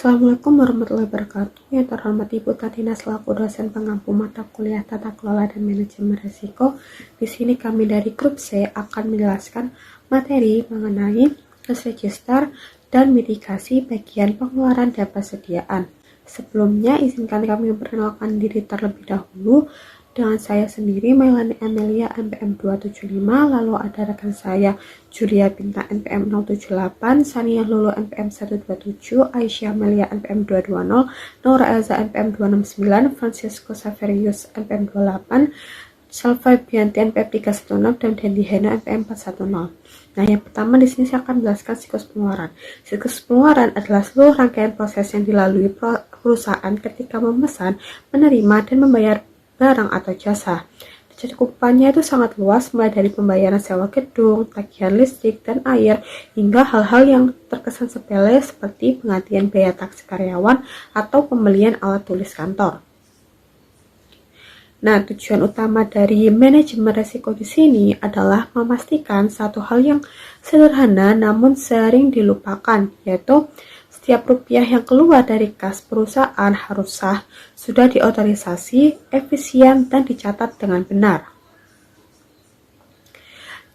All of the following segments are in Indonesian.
Assalamualaikum warahmatullahi wabarakatuh. Yang terhormat Ibu Tatina selaku dosen pengampu mata kuliah Tata Kelola dan Manajemen Risiko. Di sini kami dari grup C akan menjelaskan materi mengenai cash register dan mitigasi bagian pengeluaran dan persediaan. Sebelumnya izinkan kami memperkenalkan diri terlebih dahulu. Dengan saya sendiri, Mailani Amelia NPM 275, lalu ada rekan saya Julia Bintang NPM 078, Sania Lulu NPM 127, Aisyah Amelia NPM 220, Nora Elza NPM 269, Francisco Saverius NPM 28, Salva Bianti NPM 316, dan Dendi Hena NPM 410. Nah, yang pertama di sini saya akan menjelaskan siklus pengeluaran. Siklus pengeluaran adalah seluruh rangkaian proses yang dilalui perusahaan ketika memesan, menerima, dan membayar barang atau jasa. Cakupannya itu sangat luas, mulai dari pembayaran sewa gedung, tagihan listrik dan air, hingga hal-hal yang terkesan sepele seperti penggantian biaya taksi karyawan atau pembelian alat tulis kantor. Nah, tujuan utama dari manajemen risiko di sini adalah memastikan satu hal yang sederhana namun sering dilupakan, yaitu setiap rupiah yang keluar dari kas perusahaan harus sah, sudah diotorisasi, efisien, dan dicatat dengan benar.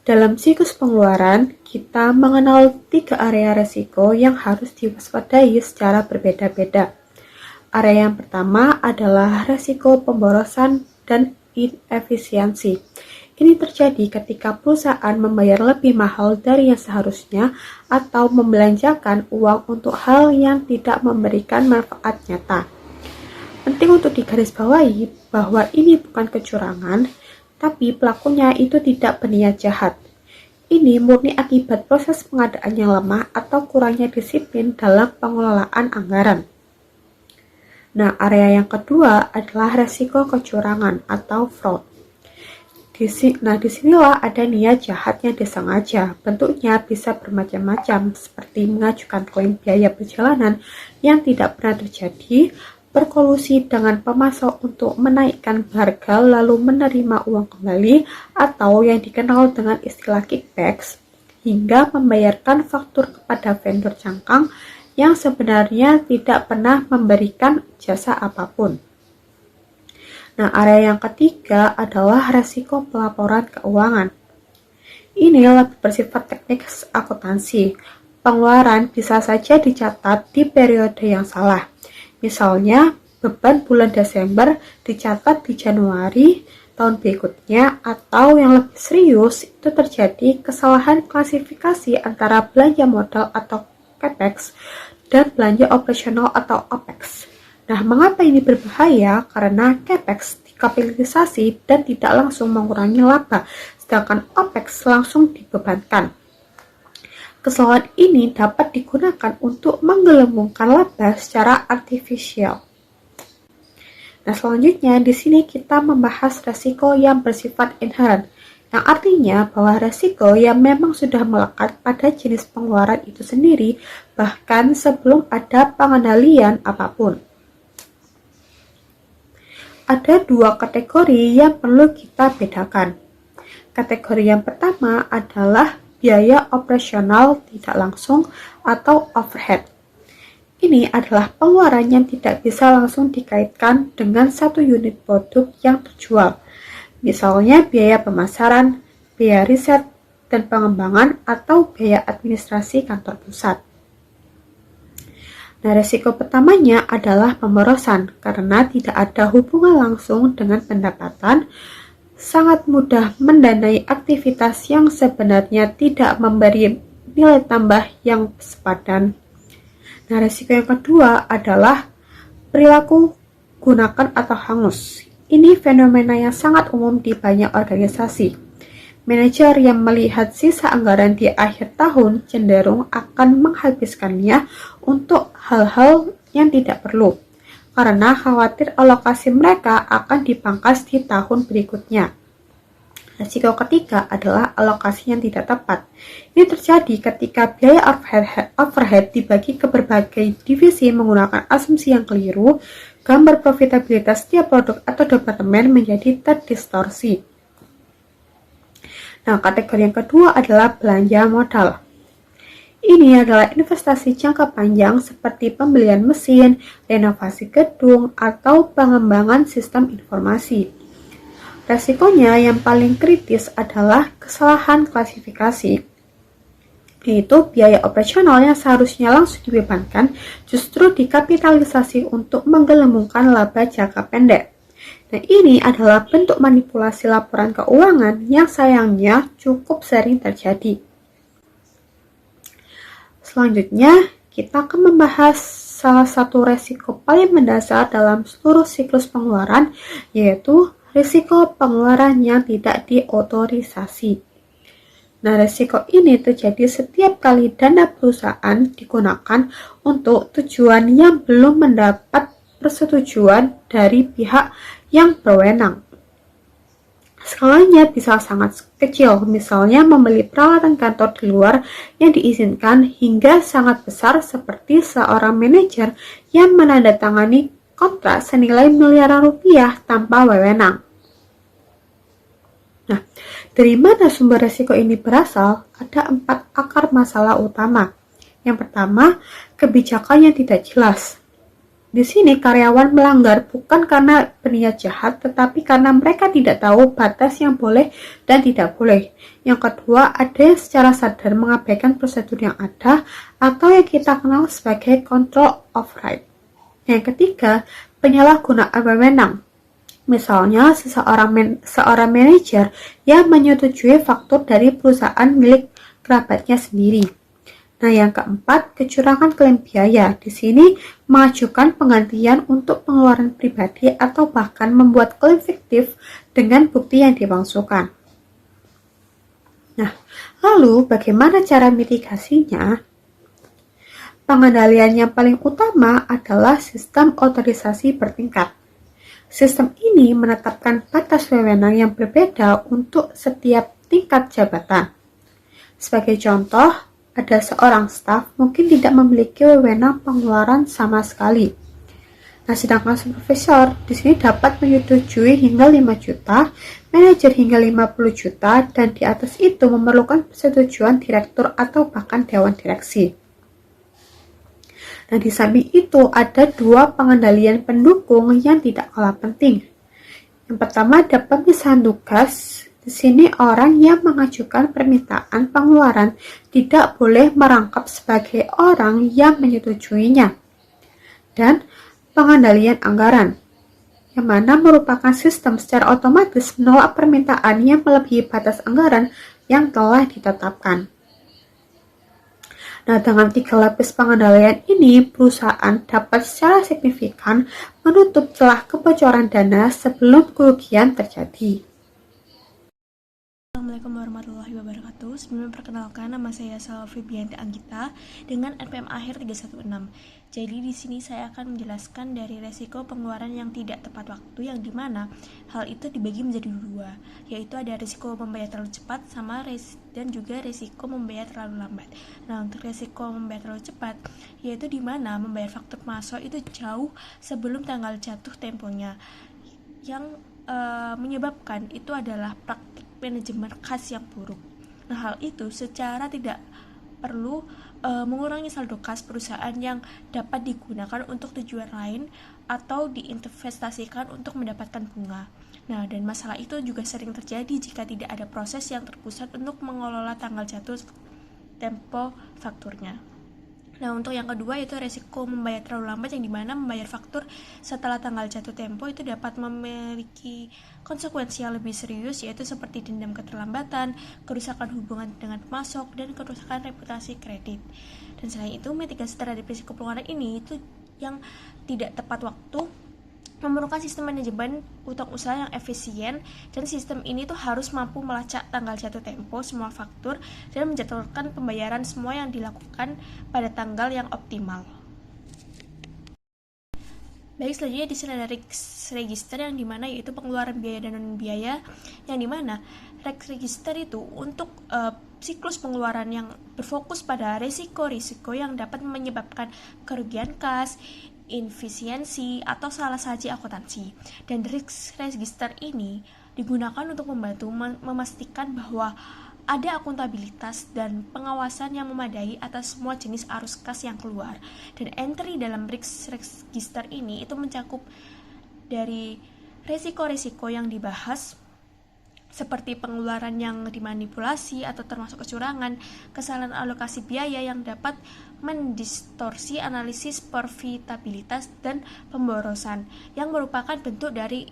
Dalam siklus pengeluaran, kita mengenal 3 area risiko yang harus diwaspadai secara berbeda-beda. Area yang pertama adalah risiko pemborosan dan inefisiensi. Ini terjadi ketika perusahaan membayar lebih mahal dari yang seharusnya atau membelanjakan uang untuk hal yang tidak memberikan manfaat nyata. Penting untuk digarisbawahi bahwa ini bukan kecurangan, tapi pelakunya itu tidak berniat jahat. Ini murni akibat proses pengadaan yang lemah atau kurangnya disiplin dalam pengelolaan anggaran. Nah, area yang kedua adalah resiko kecurangan atau fraud. Disinilah ada niat jahat yang disengaja. Bentuknya bisa bermacam-macam, seperti mengajukan klaim biaya perjalanan yang tidak pernah terjadi, berkolusi dengan pemasok untuk menaikkan harga lalu menerima uang kembali, atau yang dikenal dengan istilah kickbacks, hingga membayarkan faktur kepada vendor cangkang yang sebenarnya tidak pernah memberikan jasa apapun. Nah, area yang ketiga adalah resiko pelaporan keuangan. Ini lebih bersifat teknik akuntansi. Pengeluaran bisa saja dicatat di periode yang salah. Misalnya, beban bulan Desember dicatat di Januari tahun berikutnya, atau yang lebih serius itu terjadi kesalahan klasifikasi antara belanja modal atau CAPEX dan belanja operasional atau OPEX. Nah, mengapa ini berbahaya? Karena CAPEX dikapitalisasi dan tidak langsung mengurangi laba, sedangkan OPEX langsung dibebankan. Kesalahan ini dapat digunakan untuk menggelembungkan laba secara artifisial. Nah, selanjutnya di sini kita membahas resiko yang bersifat inherent, yang artinya bahwa resiko yang memang sudah melekat pada jenis pengeluaran itu sendiri, bahkan sebelum ada pengendalian apapun. Ada 2 kategori yang perlu kita bedakan. Kategori yang pertama adalah biaya operasional tidak langsung atau overhead. Ini adalah pengeluaran yang tidak bisa langsung dikaitkan dengan satu unit produk yang terjual. Misalnya biaya pemasaran, biaya riset dan pengembangan, atau biaya administrasi kantor pusat. Nah, resiko pertamanya adalah pemborosan, karena tidak ada hubungan langsung dengan pendapatan, sangat mudah mendanai aktivitas yang sebenarnya tidak memberi nilai tambah yang sepadan. Nah, resiko yang kedua adalah perilaku gunakan atau hangus. Ini fenomena yang sangat umum di banyak organisasi. Manajer yang melihat sisa anggaran di akhir tahun cenderung akan menghabiskannya untuk hal-hal yang tidak perlu, karena khawatir alokasi mereka akan dipangkas di tahun berikutnya. Risiko ketiga adalah alokasi yang tidak tepat. Ini terjadi ketika biaya overhead dibagi ke berbagai divisi menggunakan asumsi yang keliru, gambar profitabilitas setiap produk atau departemen menjadi terdistorsi. Nah, kategori yang kedua adalah belanja modal. Ini adalah investasi jangka panjang seperti pembelian mesin, renovasi gedung, atau pengembangan sistem informasi. Resikonya yang paling kritis adalah kesalahan klasifikasi, yaitu biaya operasional yang seharusnya langsung dibebankan justru dikapitalisasi untuk menggelembungkan laba jangka pendek. Nah, ini adalah bentuk manipulasi laporan keuangan yang sayangnya cukup sering terjadi. Selanjutnya, kita akan membahas salah satu resiko paling mendasar dalam seluruh siklus pengeluaran, yaitu risiko pengeluaran yang tidak diotorisasi. Nah, risiko ini terjadi setiap kali dana perusahaan digunakan untuk tujuan yang belum mendapat persetujuan dari pihak yang berwenang. Skalanya bisa sangat kecil, misalnya membeli peralatan kantor di luar yang diizinkan, hingga sangat besar seperti seorang manajer yang menandatangani kontrak senilai miliaran rupiah tanpa wewenang. Nah, dari mana sumber risiko ini berasal? Ada 4 akar masalah utama. Yang pertama, kebijakan yang tidak jelas. Di sini karyawan melanggar bukan karena berniat jahat, tetapi karena mereka tidak tahu batas yang boleh dan tidak boleh. Yang kedua, ada yang secara sadar mengabaikan prosedur yang ada atau yang kita kenal sebagai control of right. Yang ketiga, penyalahgunaan wewenang. Misalnya, seorang manajer yang menyetujui faktur dari perusahaan milik kerabatnya sendiri. Nah, yang keempat, kecurangan klaim biaya. Di sini mengajukan penggantian untuk pengeluaran pribadi atau bahkan membuat klaim fiktif dengan bukti yang dipalsukan. Nah, lalu bagaimana cara mitigasinya? Pengendalian yang paling utama adalah sistem otorisasi bertingkat. Sistem ini menetapkan batas wewenang yang berbeda untuk setiap tingkat jabatan. Sebagai contoh, ada seorang staf mungkin tidak memiliki wewenang pengeluaran sama sekali. Nah, sedangkan supervisor di sini dapat menyetujui hingga 5 juta, manajer hingga 50 juta, dan di atas itu memerlukan persetujuan direktur atau bahkan dewan direksi. Nah, di samping itu ada 2 pengendalian pendukung yang tidak kalah penting. Yang pertama ada pemisahan tugas. Di sini orang yang mengajukan permintaan pengeluaran tidak boleh merangkap sebagai orang yang menyetujuinya. Dan pengendalian anggaran, yang mana merupakan sistem secara otomatis menolak permintaan yang melebihi batas anggaran yang telah ditetapkan. Nah, dengan 3 lapis pengendalian ini, perusahaan dapat secara signifikan menutup celah kebocoran dana sebelum kerugian terjadi. Assalamualaikum warahmatullahi wabarakatuh. Sebelumnya perkenalkan, nama saya Salwa Febianti Anggita dengan NPM akhir 316. Jadi di sini saya akan menjelaskan dari resiko pengeluaran yang tidak tepat waktu, yang dimana hal itu dibagi menjadi 2, yaitu ada resiko membayar terlalu cepat dan juga resiko membayar terlalu lambat. Nah, untuk resiko membayar terlalu cepat, yaitu dimana membayar faktur masuk itu jauh sebelum tanggal jatuh temponya, yang menyebabkan itu adalah praktik manajemen kas yang buruk. Nah, hal itu secara tidak perlu mengurangi saldo kas perusahaan yang dapat digunakan untuk tujuan lain atau diinvestasikan untuk mendapatkan bunga. Nah, dan masalah itu juga sering terjadi jika tidak ada proses yang terpusat untuk mengelola tanggal jatuh tempo fakturnya. Nah, untuk yang kedua yaitu resiko membayar terlalu lambat, yang dimana membayar faktur setelah tanggal jatuh tempo itu dapat memiliki konsekuensi yang lebih serius, yaitu seperti dendam keterlambatan, kerusakan hubungan dengan pemasok, dan kerusakan reputasi kredit. Dan selain itu, mitigasi terhadap risiko pengeluaran ini itu yang tidak tepat waktu memerlukan sistem manajemen utang usaha yang efisien, dan sistem ini tuh harus mampu melacak tanggal jatuh tempo semua faktur dan menjadwalkan pembayaran semua yang dilakukan pada tanggal yang optimal. Baik, selanjutnya di sini ada risk register, yang dimana yaitu pengeluaran biaya dan non biaya, yang dimana risk register itu untuk siklus pengeluaran yang berfokus pada risiko-risiko yang dapat menyebabkan kerugian kas, inefisiensi, atau salah saji akuntansi. Dan risk register ini digunakan untuk membantu memastikan bahwa ada akuntabilitas dan pengawasan yang memadai atas semua jenis arus kas yang keluar. Dan entry dalam risk register ini itu mencakup dari resiko-resiko yang dibahas seperti pengeluaran yang dimanipulasi atau termasuk kecurangan, kesalahan alokasi biaya yang dapat mendistorsi analisis profitabilitas dan pemborosan yang merupakan bentuk dari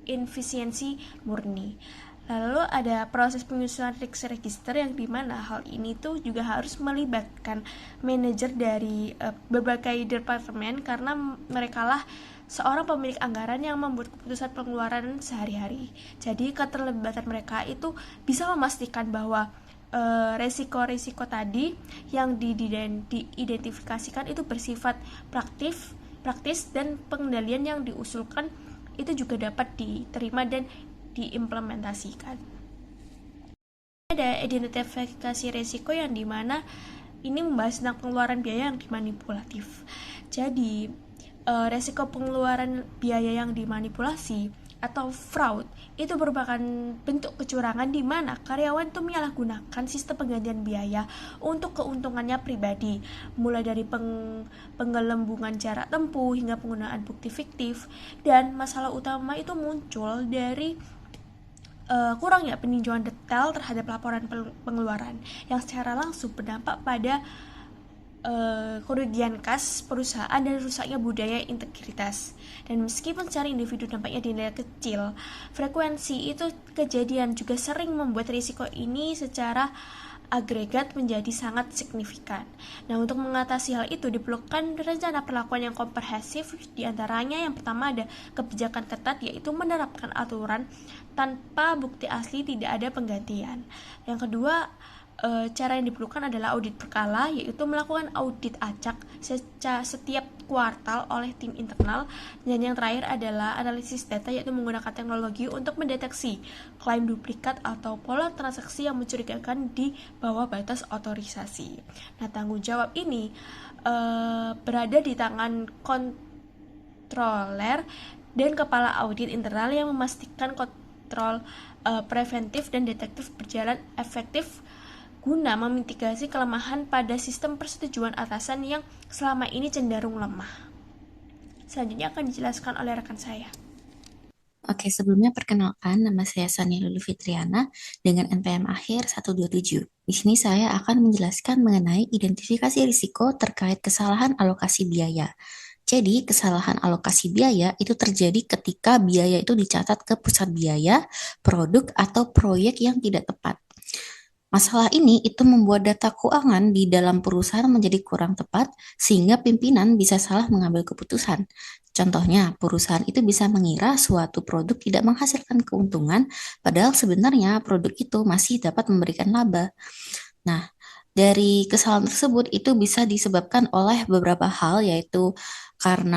inefisiensi murni. Lalu ada proses penyusunan risk register yang dimana hal ini tuh juga harus melibatkan manajer dari berbagai departemen karena mereka lah seorang pemilik anggaran yang membuat keputusan pengeluaran sehari-hari. Jadi keterlibatan mereka itu bisa memastikan bahwa resiko-resiko tadi yang diidentifikasikan itu bersifat praktis dan pengendalian yang diusulkan itu juga dapat diterima dan diimplementasikan. Ada identifikasi resiko yang dimana ini membahas tentang pengeluaran biaya yang dimanipulatif. Jadi resiko pengeluaran biaya yang dimanipulasi atau fraud itu merupakan bentuk kecurangan di mana karyawan itu menyalahgunakan sistem penggantian biaya untuk keuntungannya pribadi, mulai dari penggelembungan jarak tempuh hingga penggunaan bukti fiktif. Dan masalah utama itu muncul dari kurangnya peninjauan detail terhadap laporan pengeluaran yang secara langsung berdampak pada kerugian kas perusahaan dan rusaknya budaya integritas. Dan meskipun secara individu dampaknya dinilai kecil, frekuensi itu kejadian juga sering membuat risiko ini secara agregat menjadi sangat signifikan. Nah, untuk mengatasi hal itu diperlukan rencana perlakuan yang komprehensif. Di antaranya yang pertama ada kebijakan ketat, yaitu menerapkan aturan tanpa bukti asli tidak ada penggantian. Yang kedua, cara yang diperlukan adalah audit berkala, yaitu melakukan audit acak setiap kuartal oleh tim internal. Dan yang terakhir adalah analisis data, yaitu menggunakan teknologi untuk mendeteksi klaim duplikat atau pola transaksi yang mencurigakan di bawah batas otorisasi. Nah, tanggung jawab ini berada di tangan kontroler dan kepala audit internal yang memastikan kontrol preventif dan detektif berjalan efektif guna memitigasi kelemahan pada sistem persetujuan atasan yang selama ini cenderung lemah. Selanjutnya akan dijelaskan oleh rekan saya. Oke, sebelumnya perkenalkan, nama saya Sania Lulu Fitriana dengan NPM akhir 127. Di sini saya akan menjelaskan mengenai identifikasi risiko terkait kesalahan alokasi biaya. Jadi, kesalahan alokasi biaya itu terjadi ketika biaya itu dicatat ke pusat biaya, produk, atau proyek yang tidak tepat. Masalah ini itu membuat data keuangan di dalam perusahaan menjadi kurang tepat sehingga pimpinan bisa salah mengambil keputusan. Contohnya, perusahaan itu bisa mengira suatu produk tidak menghasilkan keuntungan, padahal sebenarnya produk itu masih dapat memberikan laba. Nah, dari kesalahan tersebut itu bisa disebabkan oleh beberapa hal, yaitu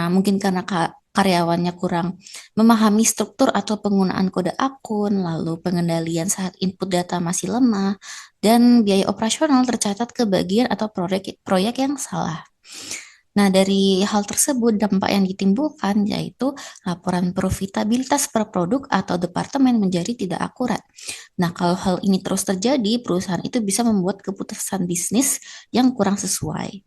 mungkin karena karyawannya kurang memahami struktur atau penggunaan kode akun, lalu pengendalian saat input data masih lemah, dan biaya operasional tercatat ke bagian atau proyek yang salah. Nah, dari hal tersebut dampak yang ditimbulkan yaitu laporan profitabilitas per produk atau departemen menjadi tidak akurat. Nah, kalau hal ini terus terjadi, perusahaan itu bisa membuat keputusan bisnis yang kurang sesuai.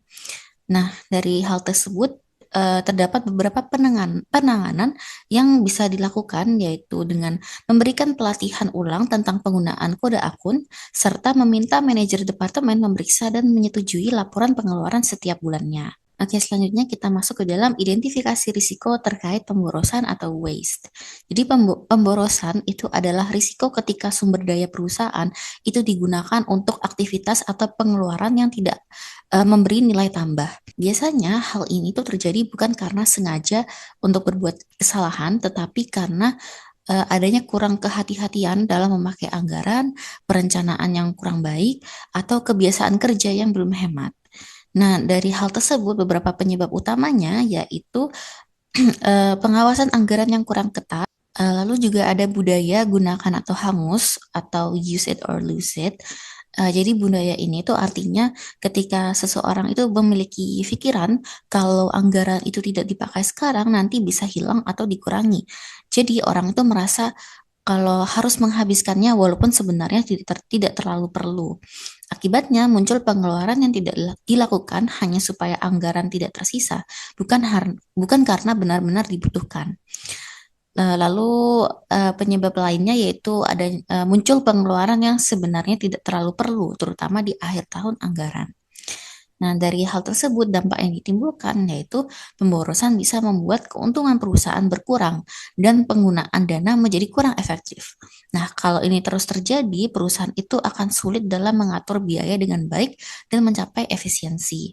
Nah, dari hal tersebut terdapat beberapa penanganan yang bisa dilakukan, yaitu dengan memberikan pelatihan ulang tentang penggunaan kode akun, serta meminta manajer departemen memeriksa dan menyetujui laporan pengeluaran setiap bulannya. Oke, selanjutnya kita masuk ke dalam identifikasi risiko terkait pemborosan atau waste. Jadi pemborosan itu adalah risiko ketika sumber daya perusahaan itu digunakan untuk aktivitas atau pengeluaran yang tidak memberi nilai tambah. Biasanya hal ini tuh terjadi bukan karena sengaja untuk berbuat kesalahan, tetapi karena adanya kurang kehati-hatian dalam memakai anggaran, perencanaan yang kurang baik, atau kebiasaan kerja yang belum hemat. Nah, dari hal tersebut beberapa penyebab utamanya yaitu pengawasan anggaran yang kurang ketat, lalu juga ada budaya gunakan atau hangus atau use it or lose it. Jadi budaya ini tuh artinya ketika seseorang itu memiliki pikiran kalau anggaran itu tidak dipakai sekarang nanti bisa hilang atau dikurangi. Jadi orang itu merasa kalau harus menghabiskannya walaupun sebenarnya tidak terlalu perlu. Akibatnya muncul pengeluaran yang tidak dilakukan hanya supaya anggaran tidak tersisa, bukan karena benar-benar dibutuhkan. Lalu penyebab lainnya yaitu ada muncul pengeluaran yang sebenarnya tidak terlalu perlu, terutama di akhir tahun anggaran. Nah, dari hal tersebut dampak yang ditimbulkan yaitu pemborosan bisa membuat keuntungan perusahaan berkurang dan penggunaan dana menjadi kurang efektif. Nah, kalau ini terus terjadi, perusahaan itu akan sulit dalam mengatur biaya dengan baik dan mencapai efisiensi.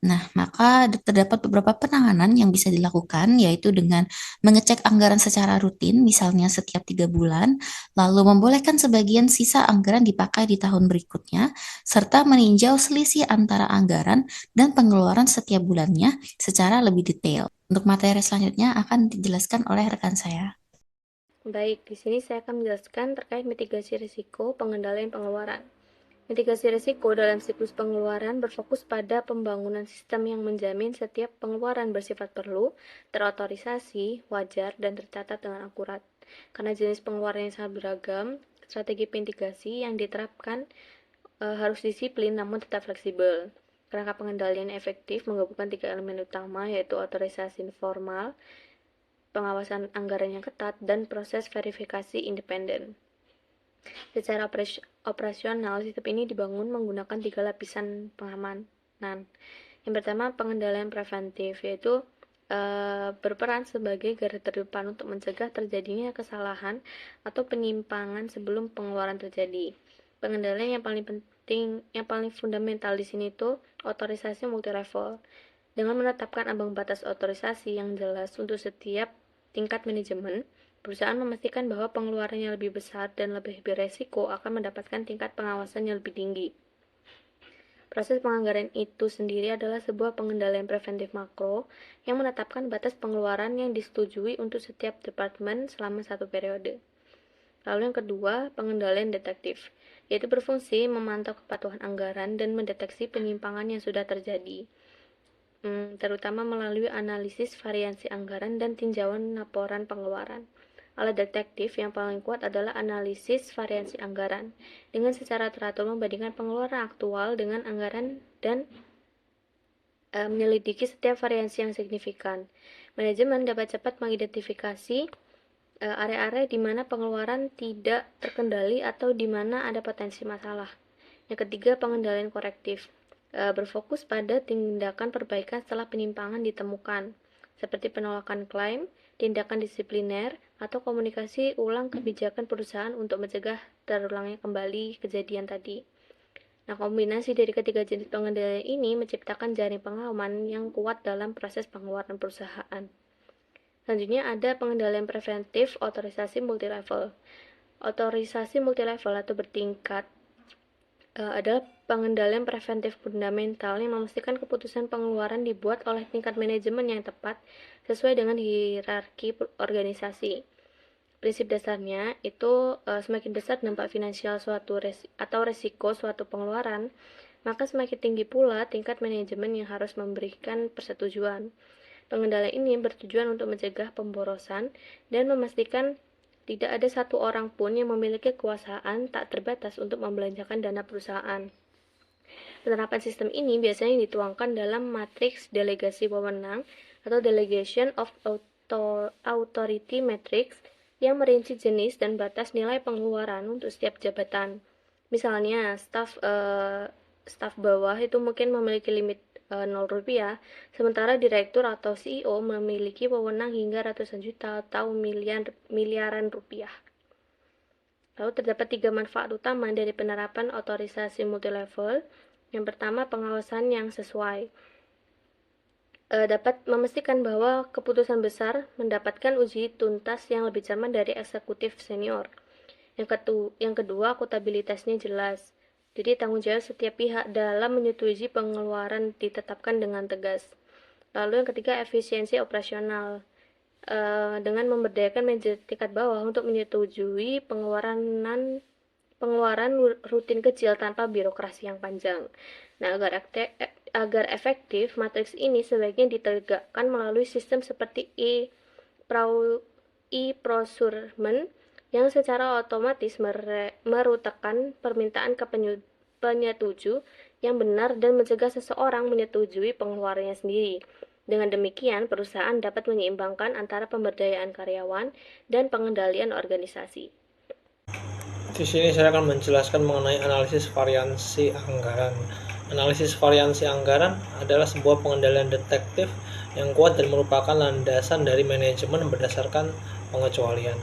Nah, maka terdapat beberapa penanganan yang bisa dilakukan, yaitu dengan mengecek anggaran secara rutin, misalnya setiap 3 bulan, lalu membolehkan sebagian sisa anggaran dipakai di tahun berikutnya, serta meninjau selisih antara anggaran dan pengeluaran setiap bulannya secara lebih detail. Untuk materi selanjutnya akan dijelaskan oleh rekan saya. Baik, di sini saya akan menjelaskan terkait mitigasi risiko pengendalian pengeluaran. Mitigasi risiko dalam siklus pengeluaran berfokus pada pembangunan sistem yang menjamin setiap pengeluaran bersifat perlu, terotorisasi, wajar, dan tercatat dengan akurat. Karena jenis pengeluaran yang sangat beragam, strategi mitigasi yang diterapkan harus disiplin namun tetap fleksibel. Kerangka pengendalian efektif menggabungkan 3 elemen utama, yaitu otorisasi formal, pengawasan anggaran yang ketat, dan proses verifikasi independen. Secara operasional, sistem ini dibangun menggunakan 3 lapisan pengamanan. Yang pertama, pengendalian preventif, yaitu berperan sebagai garda terdepan untuk mencegah terjadinya kesalahan atau penyimpangan sebelum pengeluaran terjadi. Pengendalian yang paling penting, yang paling fundamental di sini itu otorisasi multilevel. Dengan menetapkan ambang batas otorisasi yang jelas untuk setiap tingkat manajemen, perusahaan memastikan bahwa pengeluaran yang lebih besar dan lebih beresiko akan mendapatkan tingkat pengawasan yang lebih tinggi. Proses penganggaran itu sendiri adalah sebuah pengendalian preventif makro yang menetapkan batas pengeluaran yang disetujui untuk setiap departemen selama satu periode. Lalu yang kedua, pengendalian detektif, yaitu berfungsi memantau kepatuhan anggaran dan mendeteksi penyimpangan yang sudah terjadi, terutama melalui analisis variansi anggaran dan tinjauan laporan pengeluaran. Alat detektif yang paling kuat adalah analisis variansi anggaran, dengan secara teratur membandingkan pengeluaran aktual dengan anggaran dan menyelidiki setiap variansi yang signifikan. Manajemen dapat cepat mengidentifikasi area-area di mana pengeluaran tidak terkendali atau di mana ada potensi masalah. Yang ketiga, pengendalian korektif, berfokus pada tindakan perbaikan setelah penyimpangan ditemukan, seperti penolakan klaim, tindakan disipliner, atau komunikasi ulang kebijakan perusahaan untuk mencegah terulangnya kembali kejadian tadi. Nah, kombinasi dari ketiga jenis pengendalian ini menciptakan jaring pengaman yang kuat dalam proses pengeluaran perusahaan. Selanjutnya ada pengendalian preventif otorisasi multilevel. Otorisasi multilevel atau bertingkat adalah pengendalian preventif fundamental yang memastikan keputusan pengeluaran dibuat oleh tingkat manajemen yang tepat sesuai dengan hierarki organisasi. Prinsip dasarnya itu semakin besar dampak finansial atau resiko suatu pengeluaran, maka semakin tinggi pula tingkat manajemen yang harus memberikan persetujuan. Pengendalian ini bertujuan untuk mencegah pemborosan dan memastikan tidak ada satu orang pun yang memiliki kekuasaan tak terbatas untuk membelanjakan dana perusahaan. Penerapan sistem ini biasanya dituangkan dalam matriks delegasi wewenang atau Delegation of Authority Matrix yang merinci jenis dan batas nilai pengeluaran untuk setiap jabatan. Misalnya, staf bawah itu mungkin memiliki limit Rp0, sementara direktur atau CEO memiliki wewenang hingga ratusan juta atau miliaran rupiah. Lalu terdapat 3 manfaat utama dari penerapan otorisasi multilevel. Yang pertama, pengawasan yang sesuai. Dapat memastikan bahwa keputusan besar mendapatkan uji tuntas yang lebih cermat dari eksekutif senior. Yang kedua, akuntabilitasnya jelas. Jadi tanggung jawab setiap pihak dalam menyetujui pengeluaran ditetapkan dengan tegas. Lalu yang ketiga, efisiensi operasional. Dengan memberdayakan manajer tingkat bawah untuk menyetujui pengeluaran rutin kecil tanpa birokrasi yang panjang. Nah, agar efektif, matriks ini sebaiknya ditegakkan melalui sistem seperti e-procurement, yang secara otomatis merutekan permintaan ke penyetuju yang benar dan mencegah seseorang menyetujui pengeluarannya sendiri. Dengan demikian, perusahaan dapat menyeimbangkan antara pemberdayaan karyawan dan pengendalian organisasi. Di sini saya akan menjelaskan mengenai analisis variansi anggaran. Analisis variansi anggaran adalah sebuah pengendalian detektif yang kuat dan merupakan landasan dari manajemen berdasarkan pengecualian.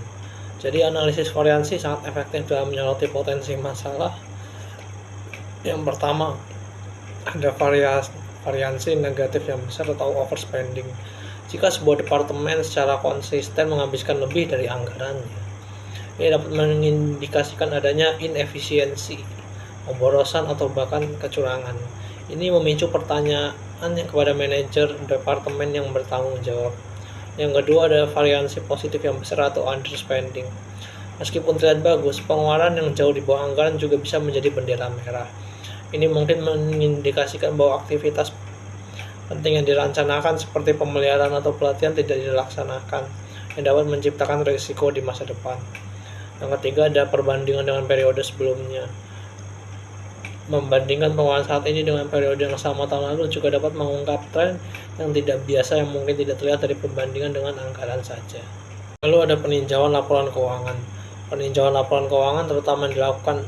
Jadi analisis variansi sangat efektif dalam menyoroti potensi masalah. Yang pertama, ada variansi negatif yang besar atau overspending. Jika sebuah departemen secara konsisten menghabiskan lebih dari anggarannya, ini dapat mengindikasikan adanya inefisiensi, pemborosan, atau bahkan kecurangan. Ini memicu pertanyaan kepada manajer departemen yang bertanggung jawab. Yang kedua ada variansi positif yang besar atau underspending. Meskipun terlihat bagus, pengeluaran yang jauh di bawah anggaran juga bisa menjadi bendera merah. Ini mungkin mengindikasikan bahwa aktivitas penting yang dirancanakan seperti pemeliharaan atau pelatihan tidak dilaksanakan, yang dapat menciptakan risiko di masa depan. Yang ketiga ada perbandingan dengan periode sebelumnya. Membandingkan pengeluaran saat ini dengan periode yang sama tahun lalu juga dapat mengungkap tren yang tidak biasa yang mungkin tidak terlihat dari perbandingan dengan anggaran saja. Lalu ada peninjauan laporan keuangan. Peninjauan laporan keuangan terutama dilakukan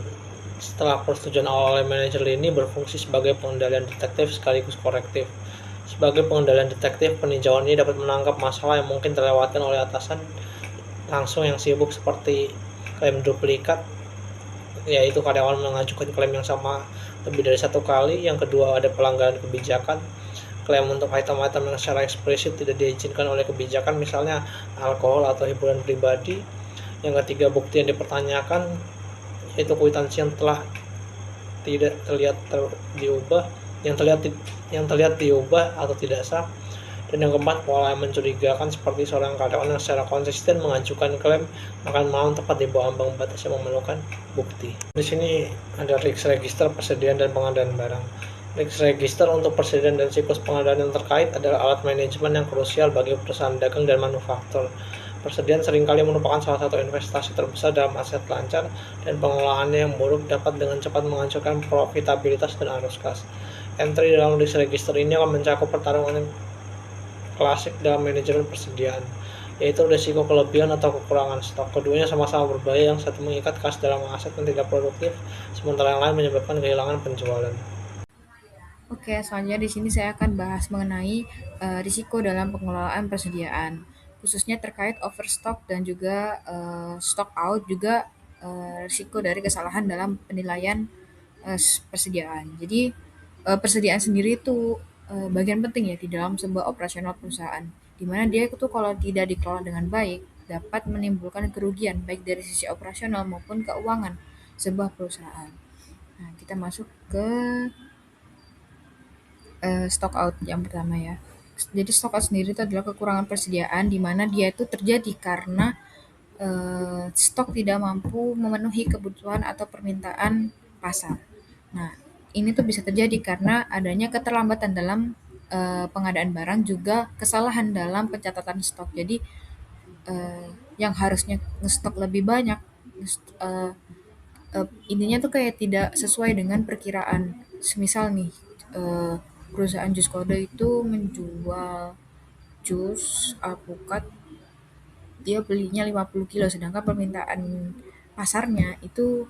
setelah persetujuan awal oleh manajer lini berfungsi sebagai pengendalian detektif sekaligus korektif. Sebagai pengendalian detektif, peninjauan ini dapat menangkap masalah yang mungkin terlewatkan oleh atasan langsung yang sibuk seperti klaim duplikat, yaitu karyawan mengajukan klaim yang sama lebih dari satu kali. Yang kedua ada pelanggaran kebijakan, klaim untuk item-item yang secara eksplisit tidak diizinkan oleh kebijakan, misalnya alkohol atau hiburan pribadi. Yang ketiga bukti yang dipertanyakan, yaitu kwitansi yang telah tidak terlihat diubah, yang terlihat diubah atau tidak sah. Dan yang keempat, pola yang mencurigakan seperti seorang karyawan yang secara konsisten mengajukan klaim makan malam tepat di bawah ambang batas yang memerlukan bukti. Di sini ada risk register, persediaan dan pengadaan barang. Risk register untuk persediaan dan siklus pengadaan yang terkait adalah alat manajemen yang krusial bagi perusahaan dagang dan manufaktur. Persediaan seringkali merupakan salah satu investasi terbesar dalam aset lancar, dan pengelolaannya yang buruk dapat dengan cepat menghancurkan profitabilitas dan arus kas. Entry dalam risk register ini akan mencakup pertarungan klasik dalam manajemen persediaan, yaitu risiko kelebihan atau kekurangan stok. Keduanya sama-sama berbahaya, yang satu mengikat kas dalam aset yang tidak produktif, sementara yang lain menyebabkan kehilangan penjualan. Oke, selanjutnya di sini saya akan bahas mengenai risiko dalam pengelolaan persediaan, khususnya terkait overstock dan juga stock out, juga risiko dari kesalahan dalam penilaian persediaan. Jadi persediaan sendiri itu bagian penting ya di dalam sebuah operasional perusahaan, di mana dia itu kalau tidak dikelola dengan baik dapat menimbulkan kerugian baik dari sisi operasional maupun keuangan sebuah perusahaan. Nah, kita masuk ke stock out yang pertama ya. Jadi stock out sendiri itu adalah kekurangan persediaan di mana dia itu terjadi karena stok tidak mampu memenuhi kebutuhan atau permintaan pasar. Nah, ini tuh bisa terjadi karena adanya keterlambatan dalam pengadaan barang, juga kesalahan dalam pencatatan stok. Jadi yang harusnya ngestok lebih banyak, ininya tuh kayak tidak sesuai dengan perkiraan. Semisal nih perusahaan jus kode itu menjual jus alpukat, dia belinya 50 kilo, sedangkan permintaan pasarnya itu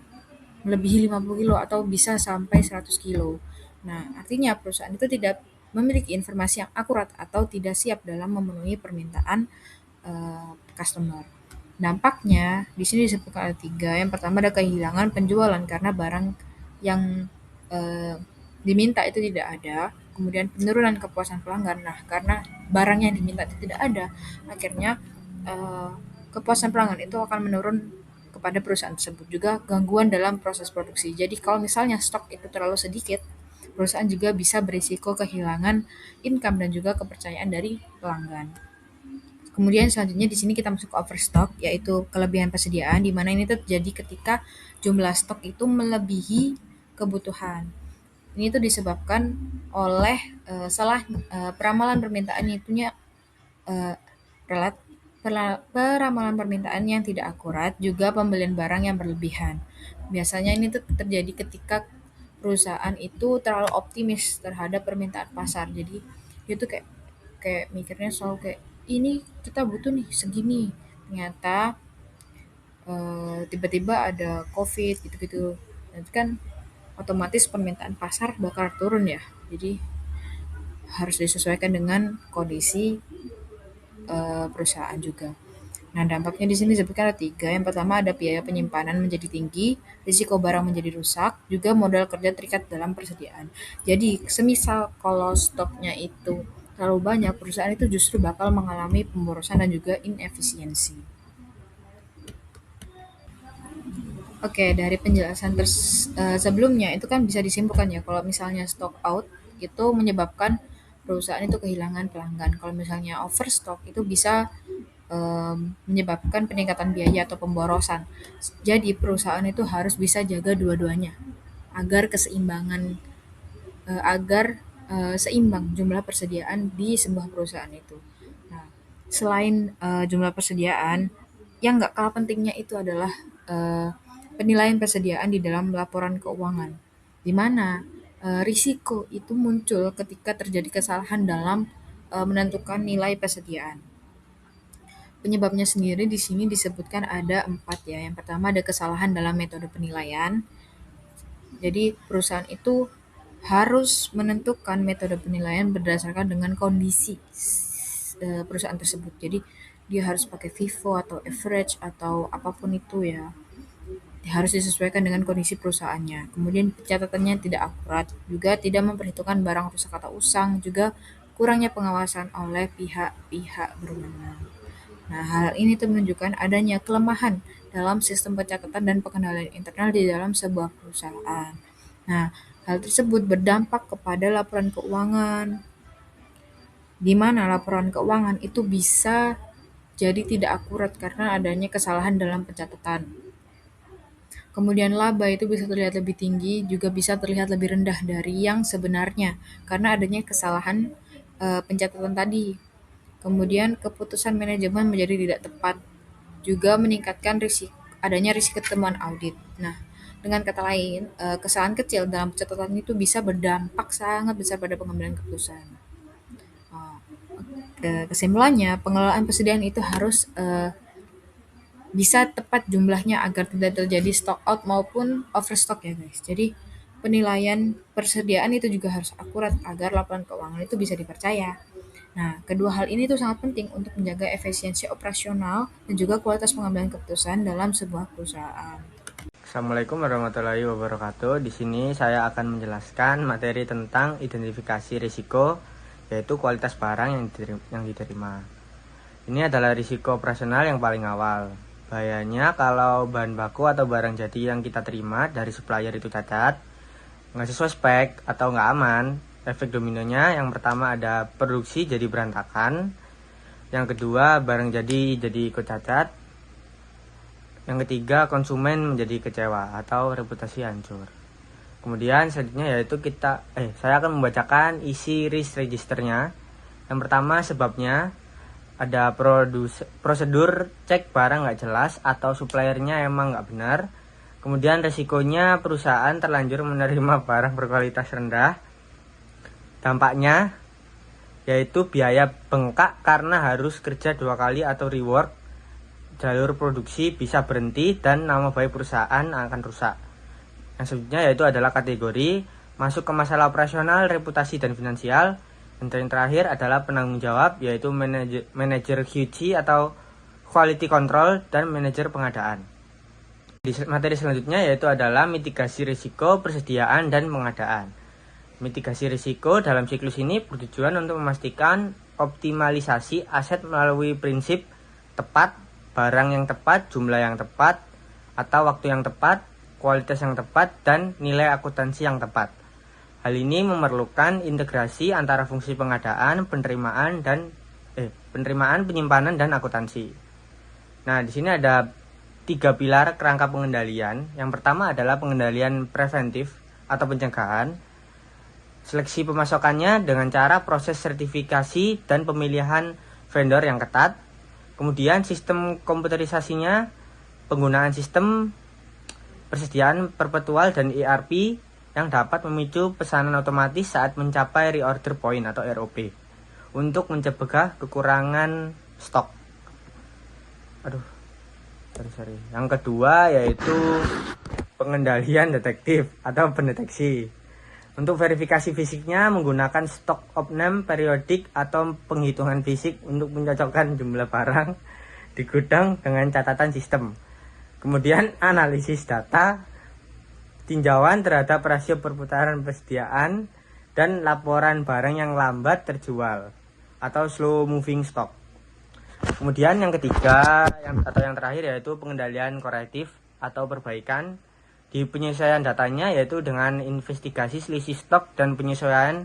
melebihi 50 kilo atau bisa sampai 100 kilo. Nah, artinya perusahaan itu tidak memiliki informasi yang akurat atau tidak siap dalam memenuhi permintaan customer. Dampaknya di sini disebutkan ada 3. Yang pertama ada kehilangan penjualan karena barang yang diminta itu tidak ada. Kemudian penurunan kepuasan pelanggan. Nah, karena barang yang diminta itu tidak ada, akhirnya kepuasan pelanggan itu akan menurun kepada perusahaan tersebut. Juga gangguan dalam proses produksi. Jadi kalau misalnya stok itu terlalu sedikit, perusahaan juga bisa berisiko kehilangan income dan juga kepercayaan dari pelanggan. Kemudian selanjutnya di sini kita masuk ke overstock, yaitu kelebihan persediaan, di mana ini terjadi ketika jumlah stok itu melebihi kebutuhan. Ini tuh disebabkan oleh salah peramalan permintaan itunya Peramalan permintaan yang tidak akurat, juga pembelian barang yang berlebihan. Biasanya ini tuh terjadi ketika perusahaan itu terlalu optimis terhadap permintaan pasar. Jadi dia tuh kayak kayak mikirnya selalu kayak ini kita butuh nih segini. Ternyata tiba-tiba ada COVID gitu-gitu. Nanti kan otomatis permintaan pasar bakal turun ya. Jadi harus disesuaikan dengan kondisi perusahaan juga. Nah, dampaknya di sini disebutkan ada 3. Yang pertama ada biaya penyimpanan menjadi tinggi, risiko barang menjadi rusak, juga modal kerja terikat dalam persediaan. Jadi, semisal kalau stoknya itu terlalu banyak, perusahaan itu justru bakal mengalami pemborosan dan juga inefisiensi. Oke, dari penjelasan sebelumnya itu kan bisa disimpulkan ya kalau misalnya stock out itu menyebabkan perusahaan itu kehilangan pelanggan. Kalau misalnya overstock itu bisa menyebabkan peningkatan biaya atau pemborosan. Jadi perusahaan itu harus bisa jaga dua-duanya agar seimbang jumlah persediaan di sebuah perusahaan itu. Nah, selain jumlah persediaan, yang nggak kalah pentingnya itu adalah penilaian persediaan di dalam laporan keuangan, di mana risiko itu muncul ketika terjadi kesalahan dalam menentukan nilai persediaan. Penyebabnya sendiri di sini disebutkan ada 4 ya. Yang pertama ada kesalahan dalam metode penilaian. Jadi perusahaan itu harus menentukan metode penilaian berdasarkan dengan kondisi perusahaan tersebut. Jadi dia harus pakai FIFO atau average atau apapun itu ya. Harus disesuaikan dengan kondisi perusahaannya. Kemudian pencatatannya tidak akurat, juga tidak memperhitungkan barang rusak atau usang, juga kurangnya pengawasan oleh pihak-pihak berwenang. Nah, hal ini tuh menunjukkan adanya kelemahan dalam sistem pencatatan dan pengendalian internal di dalam sebuah perusahaan. Nah, hal tersebut berdampak kepada laporan keuangan, di mana laporan keuangan itu bisa jadi tidak akurat karena adanya kesalahan dalam pencatatan. Kemudian laba itu bisa terlihat lebih tinggi, juga bisa terlihat lebih rendah dari yang sebenarnya karena adanya kesalahan pencatatan tadi. Kemudian keputusan manajemen menjadi tidak tepat, juga meningkatkan adanya risiko temuan audit. Nah, dengan kata lain, kesalahan kecil dalam pencatatan itu bisa berdampak sangat besar pada pengambilan keputusan. Kesimpulannya, pengelolaan persediaan itu harus bisa tepat jumlahnya agar tidak terjadi stock out maupun overstock ya guys. Jadi penilaian persediaan itu juga harus akurat agar laporan keuangan itu bisa dipercaya. Nah, kedua hal ini tuh sangat penting untuk menjaga efisiensi operasional dan juga kualitas pengambilan keputusan dalam sebuah perusahaan. Assalamualaikum warahmatullahi wabarakatuh. Di sini saya akan menjelaskan materi tentang identifikasi risiko, yaitu kualitas barang yang diterima. Ini adalah risiko operasional yang paling awal. Bahayanya kalau bahan baku atau barang jadi yang kita terima dari supplier itu cacat, nggak sesuai spek atau nggak aman. Efek dominonya yang pertama ada produksi jadi berantakan, yang kedua barang jadi ikut cacat, yang ketiga konsumen menjadi kecewa atau reputasi hancur. Kemudian selanjutnya yaitu saya akan membacakan isi risk registernya. Yang pertama sebabnya ada prosedur cek barang nggak jelas atau suppliernya emang nggak benar. Kemudian resikonya perusahaan terlanjur menerima barang berkualitas rendah. Dampaknya yaitu biaya bengkak karena harus kerja 2 kali atau rework, jalur produksi bisa berhenti dan nama baik perusahaan akan rusak. Yang selanjutnya yaitu adalah kategori masuk ke masalah operasional, reputasi dan finansial. Dan terakhir adalah penanggung jawab yaitu manajer QC atau quality control dan manajer pengadaan. Di materi selanjutnya yaitu adalah mitigasi risiko, persediaan dan pengadaan. Mitigasi risiko dalam siklus ini bertujuan untuk memastikan optimalisasi aset melalui prinsip tepat, barang yang tepat, jumlah yang tepat, atau waktu yang tepat, kualitas yang tepat, dan nilai akuntansi yang tepat. Hal ini memerlukan integrasi antara fungsi pengadaan, penerimaan, penyimpanan, dan akuntansi. Nah, di sini ada 3 pilar kerangka pengendalian. Yang pertama adalah pengendalian preventif atau pencegahan. Seleksi pemasokannya dengan cara proses sertifikasi dan pemilihan vendor yang ketat. Kemudian sistem komputerisasinya, penggunaan sistem persediaan perpetual dan ERP yang dapat memicu pesanan otomatis saat mencapai reorder point atau ROP untuk mencegah kekurangan stok. Sorry. Yang kedua yaitu pengendalian detektif atau pendeteksi. Untuk verifikasi fisiknya menggunakan stock of name periodik atau penghitungan fisik untuk mencocokkan jumlah barang di gudang dengan catatan sistem. Kemudian analisis data, tinjauan terhadap rasio perputaran persediaan, dan laporan barang yang lambat terjual atau slow moving stock. Kemudian yang ketiga yang terakhir yaitu pengendalian korektif atau perbaikan di penyesuaian datanya, yaitu dengan investigasi selisih stok dan penyesuaian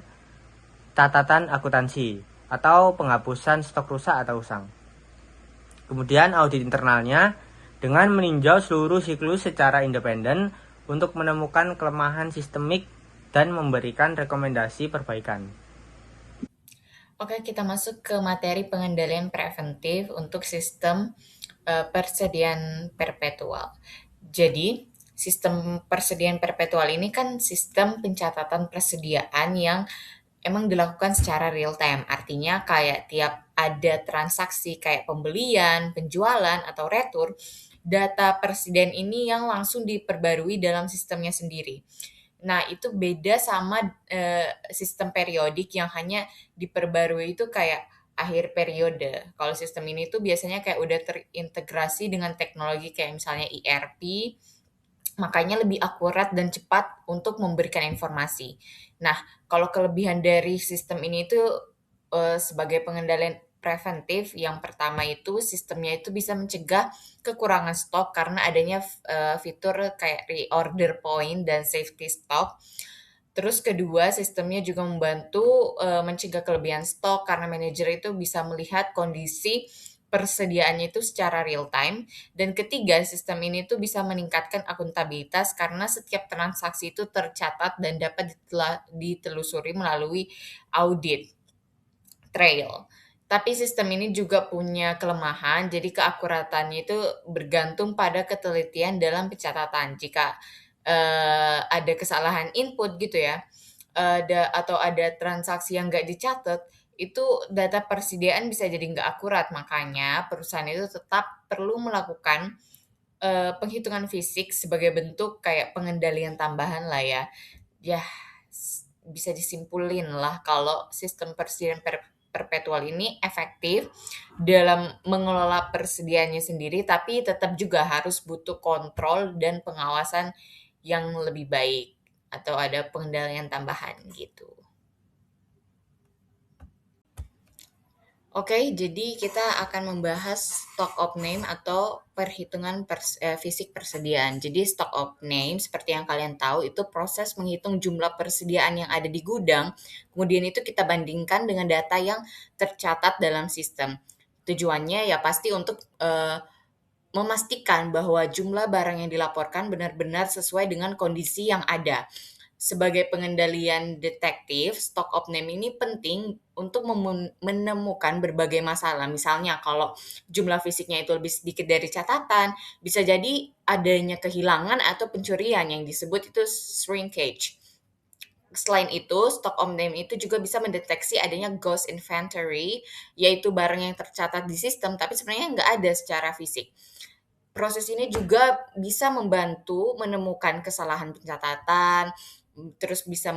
catatan akuntansi atau penghapusan stok rusak atau usang. Kemudian audit internalnya dengan meninjau seluruh siklus secara independen untuk menemukan kelemahan sistemik dan memberikan rekomendasi perbaikan. Oke, kita masuk ke materi pengendalian preventif untuk sistem persediaan perpetual. Jadi, sistem persediaan perpetual ini kan sistem pencatatan persediaan yang emang dilakukan secara real time. Artinya kayak tiap ada transaksi kayak pembelian, penjualan, atau retur, data persediaan ini yang langsung diperbarui dalam sistemnya sendiri. Nah, itu beda sama sistem periodik yang hanya diperbarui itu kayak akhir periode. Kalau sistem ini tuh biasanya kayak udah terintegrasi dengan teknologi kayak misalnya ERP, makanya lebih akurat dan cepat untuk memberikan informasi. Nah, kalau kelebihan dari sistem ini itu sebagai pengendalian preventif, yang pertama itu sistemnya itu bisa mencegah kekurangan stok karena adanya fitur kayak reorder point dan safety stock. Terus kedua, sistemnya juga membantu mencegah kelebihan stok karena manajer itu bisa melihat kondisi persediaannya itu secara real time. Dan ketiga, sistem ini tuh bisa meningkatkan akuntabilitas karena setiap transaksi itu tercatat dan dapat ditelusuri melalui audit trail. Tapi sistem ini juga punya kelemahan, jadi keakuratannya itu bergantung pada ketelitian dalam pencatatan. Jika ada kesalahan input gitu ya, atau ada transaksi yang nggak dicatat, itu data persediaan bisa jadi nggak akurat. Makanya perusahaan itu tetap perlu melakukan penghitungan fisik sebagai bentuk kayak pengendalian tambahan lah ya. Ya, bisa disimpulin lah kalau sistem persediaan perpetual ini efektif dalam mengelola persediaannya sendiri, tapi tetap juga harus butuh kontrol dan pengawasan yang lebih baik atau ada pengendalian tambahan gitu. Oke, jadi kita akan membahas stock of name atau perhitungan fisik persediaan. Jadi stock of name seperti yang kalian tahu itu proses menghitung jumlah persediaan yang ada di gudang, kemudian itu kita bandingkan dengan data yang tercatat dalam sistem. Tujuannya ya pasti untuk memastikan bahwa jumlah barang yang dilaporkan benar-benar sesuai dengan kondisi yang ada. Sebagai pengendalian detektif, stock of name ini penting untuk menemukan berbagai masalah. Misalnya kalau jumlah fisiknya itu lebih sedikit dari catatan, bisa jadi adanya kehilangan atau pencurian yang disebut itu shrinkage. Selain itu, stock of name itu juga bisa mendeteksi adanya ghost inventory, yaitu barang yang tercatat di sistem tapi sebenarnya nggak ada secara fisik. Proses ini juga bisa membantu menemukan kesalahan pencatatan, terus bisa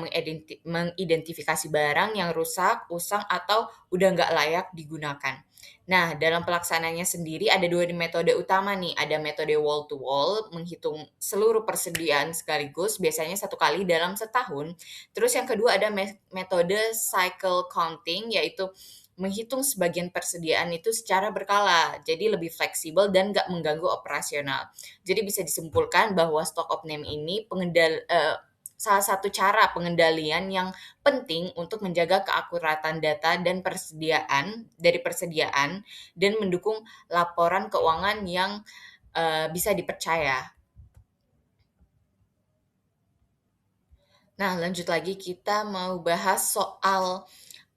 mengidentifikasi barang yang rusak, usang, atau udah nggak layak digunakan. Nah, dalam pelaksanaannya sendiri ada dua metode utama nih. Ada metode wall-to-wall, menghitung seluruh persediaan sekaligus, biasanya satu kali dalam setahun. Terus yang kedua ada metode cycle counting, yaitu menghitung sebagian persediaan itu secara berkala, jadi lebih fleksibel dan nggak mengganggu operasional. Jadi bisa disimpulkan bahwa stock of name ini salah satu cara pengendalian yang penting untuk menjaga keakuratan data dan persediaan dan mendukung laporan keuangan yang bisa dipercaya. Nah, lanjut lagi kita mau bahas soal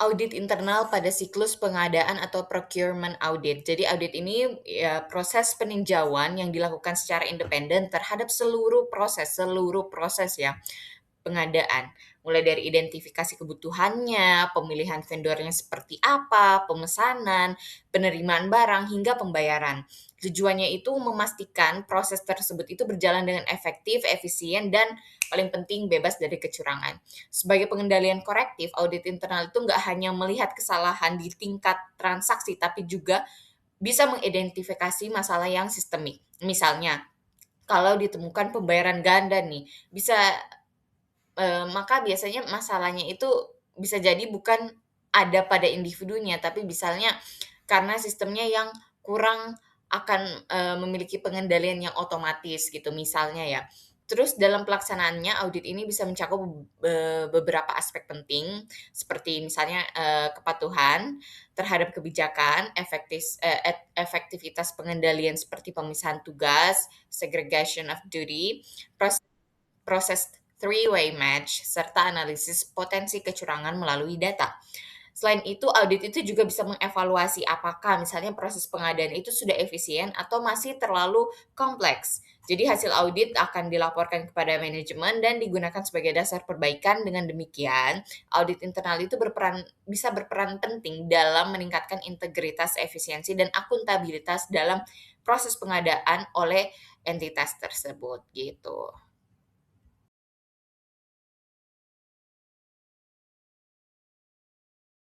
audit internal pada siklus pengadaan atau procurement audit. Jadi audit ini ya proses peninjauan yang dilakukan secara independen terhadap seluruh proses ya pengadaan. Mulai dari identifikasi kebutuhannya, pemilihan vendornya seperti apa, pemesanan, penerimaan barang, hingga pembayaran. Tujuannya itu memastikan proses tersebut itu berjalan dengan efektif, efisien, dan paling penting bebas dari kecurangan. Sebagai pengendalian korektif, audit internal itu nggak hanya melihat kesalahan di tingkat transaksi, tapi juga bisa mengidentifikasi masalah yang sistemik. Misalnya, kalau ditemukan pembayaran ganda nih, maka biasanya masalahnya itu bisa jadi bukan ada pada individunya, tapi misalnya karena sistemnya yang kurang akan memiliki pengendalian yang otomatis gitu misalnya ya. Terus dalam pelaksanaannya audit ini bisa mencakup beberapa aspek penting seperti misalnya kepatuhan terhadap kebijakan, efektivitas pengendalian seperti pemisahan tugas, segregation of duty, proses three-way match, serta analisis potensi kecurangan melalui data. Selain itu, audit itu juga bisa mengevaluasi apakah misalnya proses pengadaan itu sudah efisien atau masih terlalu kompleks. Jadi hasil audit akan dilaporkan kepada manajemen dan digunakan sebagai dasar perbaikan. Dengan demikian, audit internal itu bisa berperan penting dalam meningkatkan integritas, efisiensi, dan akuntabilitas dalam proses pengadaan oleh entitas tersebut gitu.